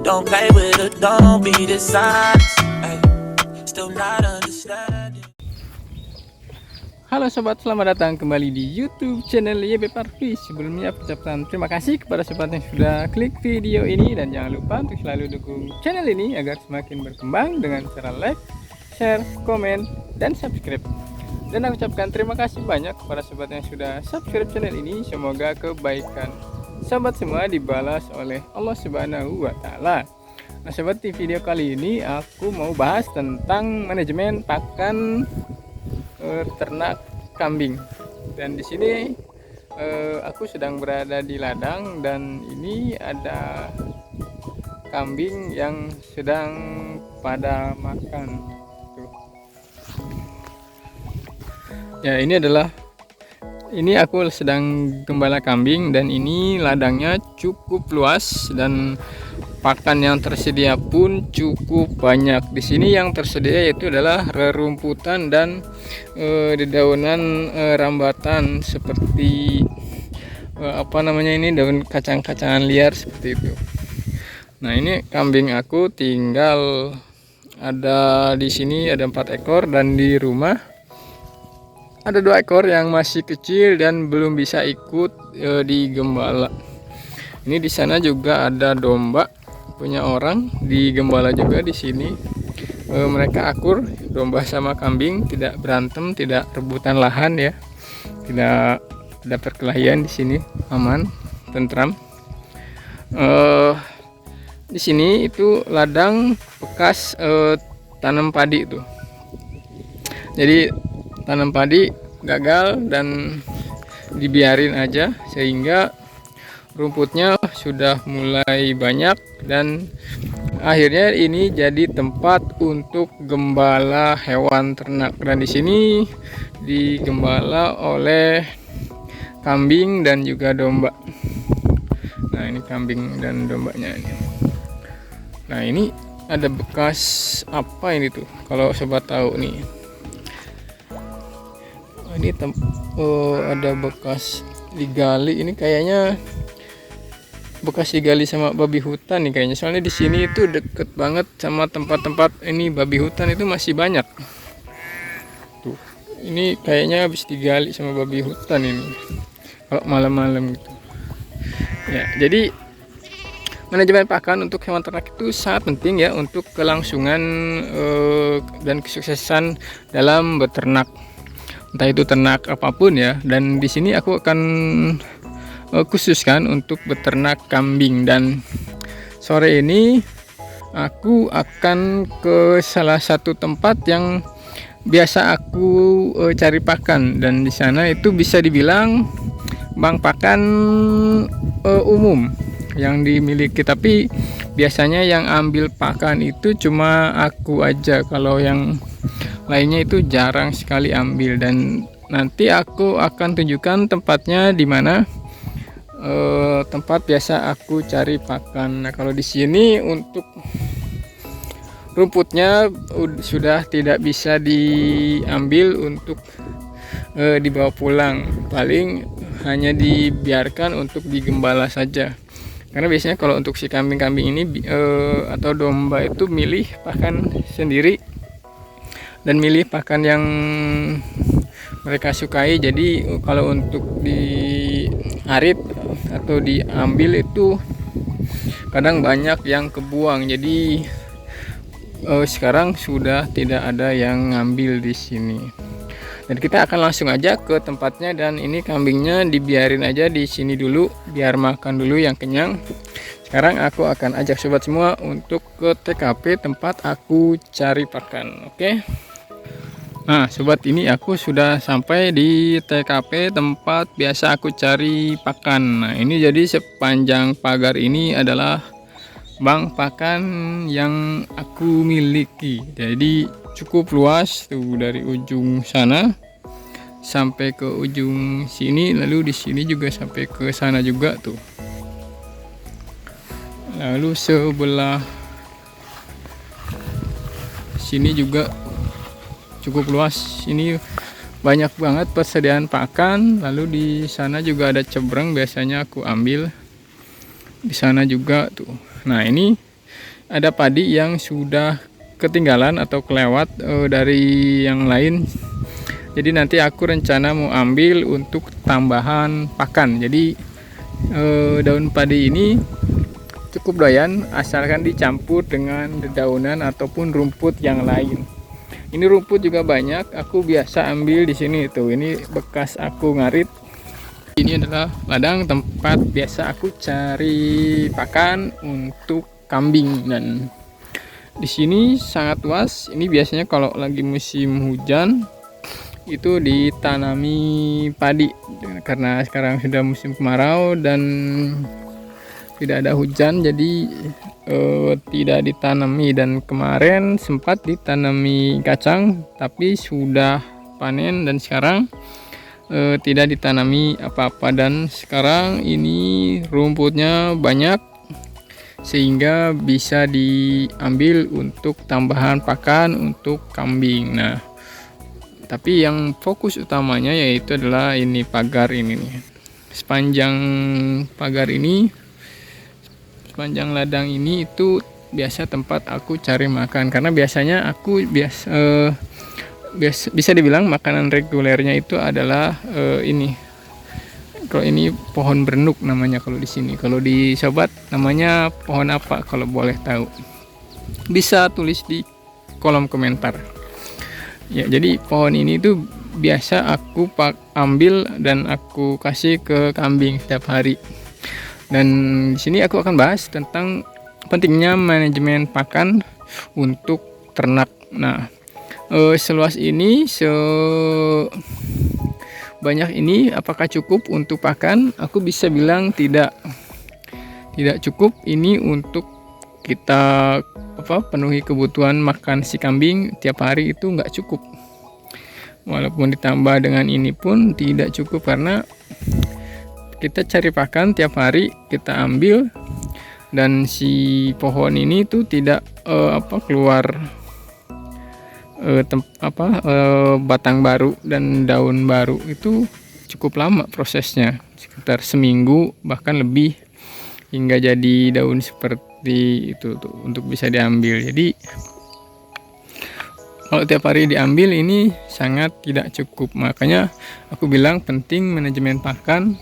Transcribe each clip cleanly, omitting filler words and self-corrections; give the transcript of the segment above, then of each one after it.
Don't play with it, don't be dishonest. Ay, still not understanding. Halo sobat, selamat datang kembali di YouTube channel YB Parvi. Sebelumnya ucapkan terima kasih kepada sobat yang sudah klik video ini, dan jangan lupa untuk selalu dukung channel ini agar semakin berkembang dengan cara like, share, komen, dan subscribe. Dan aku ucapkan terima kasih banyak kepada sobat yang sudah subscribe channel ini. Semoga kebaikan sobat semua dibalas oleh Allah Subhanahu wa Ta'ala. Nah sobat, di video kali ini aku mau bahas tentang manajemen pakan ternak kambing. Dan di sini aku sedang berada di ladang, dan ini ada kambing yang sedang pada makan. Tuh. Ya, ini aku sedang gembala kambing, dan ini ladangnya cukup luas dan pakan yang tersedia pun cukup banyak. Di sini yang tersedia yaitu adalah rerumputan dan dedaunan rambatan seperti ini daun kacang-kacangan liar seperti itu. Nah, ini kambing aku tinggal ada di sini ada 4 ekor, dan di rumah ada 2 ekor yang masih kecil dan belum bisa ikut digembala. Ini di sana juga ada domba punya orang digembala juga di sini. Mereka akur, domba sama kambing, tidak berantem, tidak rebutan lahan ya, tidak ada perkelahian di sini, aman, tentram. Di sini itu ladang bekas tanam padi itu. Jadi tanam padi gagal dan dibiarin aja, sehingga rumputnya sudah mulai banyak, dan akhirnya ini jadi tempat untuk gembala hewan ternak. Dan di sini digembala oleh kambing dan juga domba. Nah, ini kambing dan dombanya ini. Nah, ini ada bekas apa ini tuh? Kalau sobat tahu nih. Ini ada bekas digali, ini kayaknya bekas digali sama babi hutan nih kayaknya. Soalnya di sini itu deket banget sama tempat-tempat ini babi hutan itu masih banyak. Tuh, ini kayaknya habis digali sama babi hutan ini. Kalau malam-malam gitu. Ya, jadi manajemen pakan untuk hewan ternak itu sangat penting ya untuk kelangsungan dan kesuksesan dalam beternak. Entah itu ternak apapun ya. Dan di sini aku akan khususkan untuk beternak kambing, dan sore ini aku akan ke salah satu tempat yang biasa aku cari pakan, dan di sana itu bisa dibilang bank pakan umum yang dimiliki, tapi biasanya yang ambil pakan itu cuma aku aja, kalau yang lainnya itu jarang sekali ambil. Dan nanti aku akan tunjukkan tempatnya di mana tempat biasa aku cari pakan. Nah, kalau di sini untuk rumputnya sudah tidak bisa diambil untuk dibawa pulang, paling hanya dibiarkan untuk digembala saja. Karena biasanya kalau untuk si kambing-kambing ini atau domba itu milih pakan sendiri dan milih pakan yang mereka sukai. Jadi kalau untuk diarit atau diambil itu kadang banyak yang kebuang. Jadi sekarang sudah tidak ada yang ngambil di sini. Dan kita akan langsung aja ke tempatnya, dan ini kambingnya dibiarin aja di sini dulu biar makan dulu yang kenyang. Sekarang aku akan ajak sobat semua untuk ke TKP tempat aku cari pakan. Oke. Nah sobat, ini aku sudah sampai di TKP tempat biasa aku cari pakan. Nah ini jadi sepanjang pagar ini adalah bank pakan yang aku miliki. Jadi cukup luas tuh, dari ujung sana sampai ke ujung sini, lalu di sini juga sampai ke sana juga tuh. Lalu sebelah sini juga cukup luas. Ini banyak banget persediaan pakan. Lalu di sana juga ada cebreng, biasanya aku ambil di sana juga tuh. Nah, ini ada padi yang sudah ketinggalan atau kelewat dari yang lain. Jadi nanti aku rencana mau ambil untuk tambahan pakan. Jadi daun padi ini cukup doyan asalkan dicampur dengan dedaunan ataupun rumput yang lain. Ini rumput juga banyak, aku biasa ambil di sini tuh. Ini bekas aku ngarit. Ini adalah ladang tempat biasa aku cari pakan untuk kambing, dan di sini sangat luas. Ini biasanya kalau lagi musim hujan itu ditanami padi, karena sekarang sudah musim kemarau dan tidak ada hujan, jadi tidak ditanami. Dan kemarin sempat ditanami kacang tapi sudah panen, dan sekarang tidak ditanami apa-apa. Dan sekarang ini rumputnya banyak sehingga bisa diambil untuk tambahan pakan untuk kambing. Nah, tapi yang fokus utamanya yaitu adalah ini pagar ini nih. Sepanjang pagar ini, sepanjang ladang ini itu biasa tempat aku cari makan, karena biasanya aku bisa dibilang makanan regulernya itu adalah ini. Kalau ini pohon berenuk namanya kalau di sini. Kalau di sobat namanya pohon apa kalau boleh tahu? Bisa tulis di kolom komentar. Ya, jadi pohon ini tuh biasa aku ambil dan aku kasih ke kambing setiap hari. Dan di sini aku akan bahas tentang pentingnya manajemen pakan untuk ternak. Nah, seluas ini, banyak ini, apakah cukup untuk pakan? Aku bisa bilang tidak cukup. Ini untuk kita penuhi kebutuhan makan si kambing tiap hari itu nggak cukup. Walaupun ditambah dengan ini pun tidak cukup, karena kita cari pakan tiap hari, kita ambil, dan si pohon ini tuh tidak keluar batang baru dan daun baru. Itu cukup lama prosesnya, sekitar seminggu bahkan lebih, hingga jadi daun seperti itu tuh untuk bisa diambil. Jadi kalau tiap hari diambil ini sangat tidak cukup. Makanya aku bilang penting manajemen pakan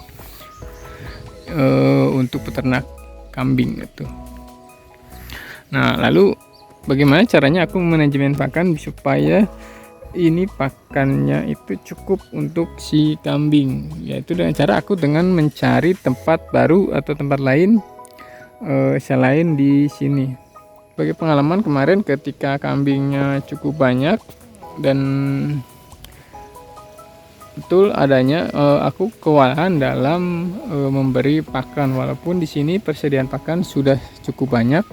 untuk peternak kambing itu. Nah, lalu bagaimana caranya aku manajemen pakan supaya ini pakannya itu cukup untuk si kambing? Yaitu dengan cara aku mencari tempat baru atau tempat lain selain di sini. Bagi pengalaman kemarin ketika kambingnya cukup banyak dan betul adanya, aku kewalahan dalam memberi pakan. Walaupun di sini persediaan pakan sudah cukup banyak,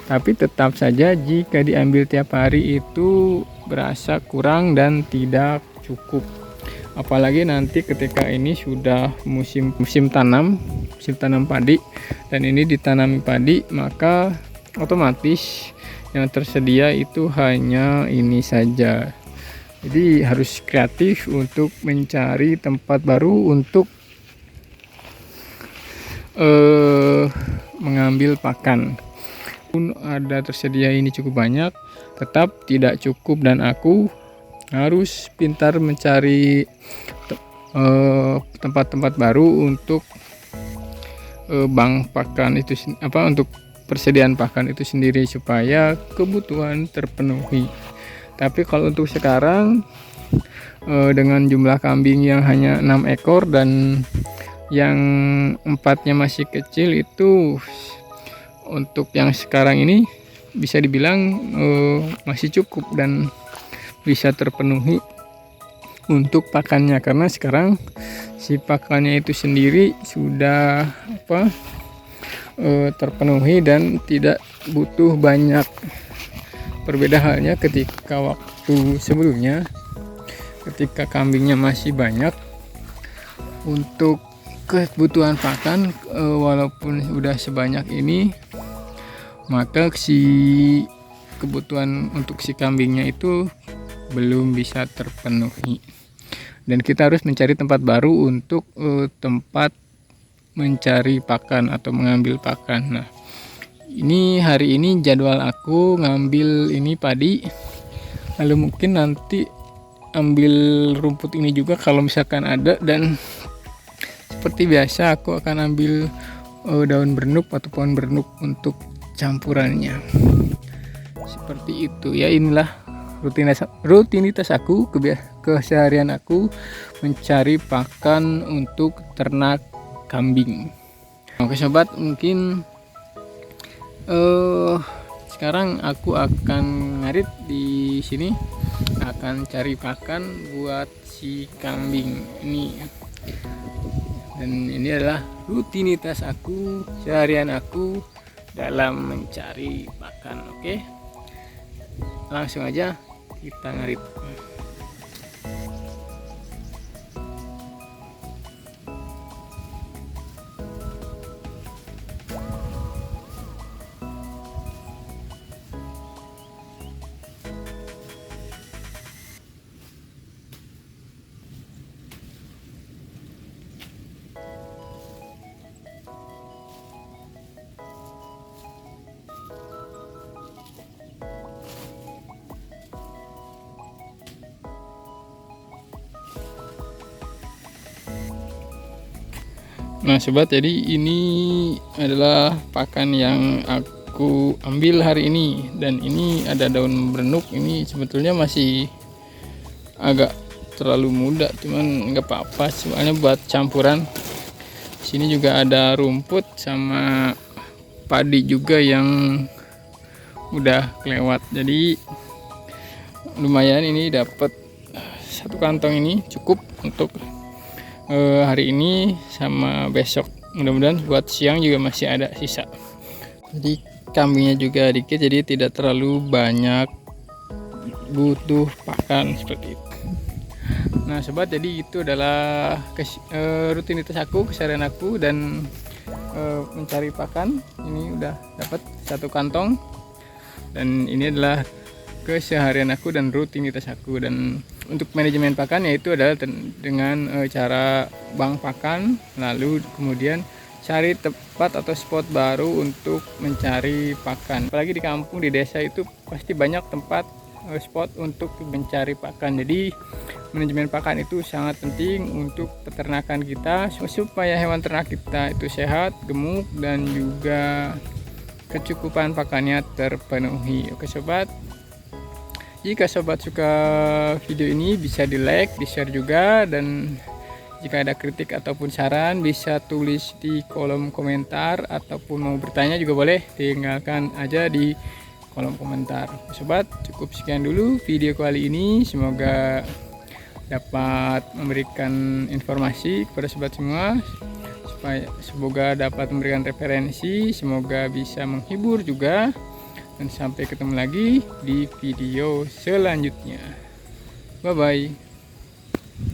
tapi tetap saja jika diambil tiap hari itu berasa kurang dan tidak cukup. Apalagi nanti ketika ini sudah musim tanam padi, dan ini ditanami padi, maka otomatis yang tersedia itu hanya ini saja. Jadi harus kreatif untuk mencari tempat baru untuk mengambil pakan. Pun ada tersedia ini cukup banyak, tetap tidak cukup, dan aku harus pintar mencari tempat-tempat baru untuk bank pakan itu, untuk persediaan pakan itu sendiri, supaya kebutuhan terpenuhi. Tapi kalau untuk sekarang dengan jumlah kambing yang hanya 6 ekor dan yang 4-nya masih kecil, itu untuk yang sekarang ini bisa dibilang masih cukup dan bisa terpenuhi untuk pakannya, karena sekarang si pakannya itu sendiri sudah terpenuhi dan tidak butuh banyak. Berbeda halnya ketika waktu sebelumnya, ketika kambingnya masih banyak, untuk kebutuhan pakan walaupun sudah sebanyak ini, maka si kebutuhan untuk si kambingnya itu belum bisa terpenuhi. dan kita harus mencari tempat baru untuk tempat mencari pakan atau mengambil pakan. Nah, ini hari ini jadwal aku ngambil ini padi, lalu mungkin nanti ambil rumput ini juga kalau misalkan ada, dan seperti biasa aku akan ambil daun bernuk atau pohon bernuk untuk campurannya. Seperti itu ya, inilah rutinitas aku, keseharian aku mencari pakan untuk ternak kambing. Oke sobat, mungkin sekarang aku akan ngarit di sini, akan cari pakan buat si kambing ini. Dan ini adalah rutinitas aku, seharian aku dalam mencari pakan. Oke, langsung aja kita ngarit. Nah sobat, jadi ini adalah pakan yang aku ambil hari ini, dan ini ada daun berenuk. Ini sebetulnya masih agak terlalu muda, cuman nggak apa-apa, soalnya buat campuran. Sini juga ada rumput sama padi juga yang udah kelewat, jadi lumayan ini dapat satu kantong. Ini cukup untuk hari ini sama besok, mudah-mudahan buat siang juga masih ada sisa. Jadi kambingnya juga dikit, jadi tidak terlalu banyak butuh pakan seperti itu. Nah sobat, jadi itu adalah rutinitas aku, keseharian aku, dan mencari pakan. Ini udah dapat satu kantong, dan ini adalah keseharian aku dan rutinitas aku. Dan untuk manajemen pakan yaitu adalah dengan cara bank pakan, lalu kemudian cari tempat atau spot baru untuk mencari pakan. Apalagi di kampung, di desa itu pasti banyak tempat spot untuk mencari pakan. Jadi manajemen pakan itu sangat penting untuk peternakan kita, supaya hewan ternak kita itu sehat, gemuk, dan juga kecukupan pakannya terpenuhi. Oke sobat, jika sobat suka video ini bisa di like, di share juga, dan jika ada kritik ataupun saran bisa tulis di kolom komentar, ataupun mau bertanya juga boleh, tinggalkan aja di kolom komentar. Sobat, cukup sekian dulu video kali ini, semoga dapat memberikan informasi kepada sobat semua, semoga dapat memberikan referensi, semoga bisa menghibur juga. Dan sampai ketemu lagi di video selanjutnya. Bye bye.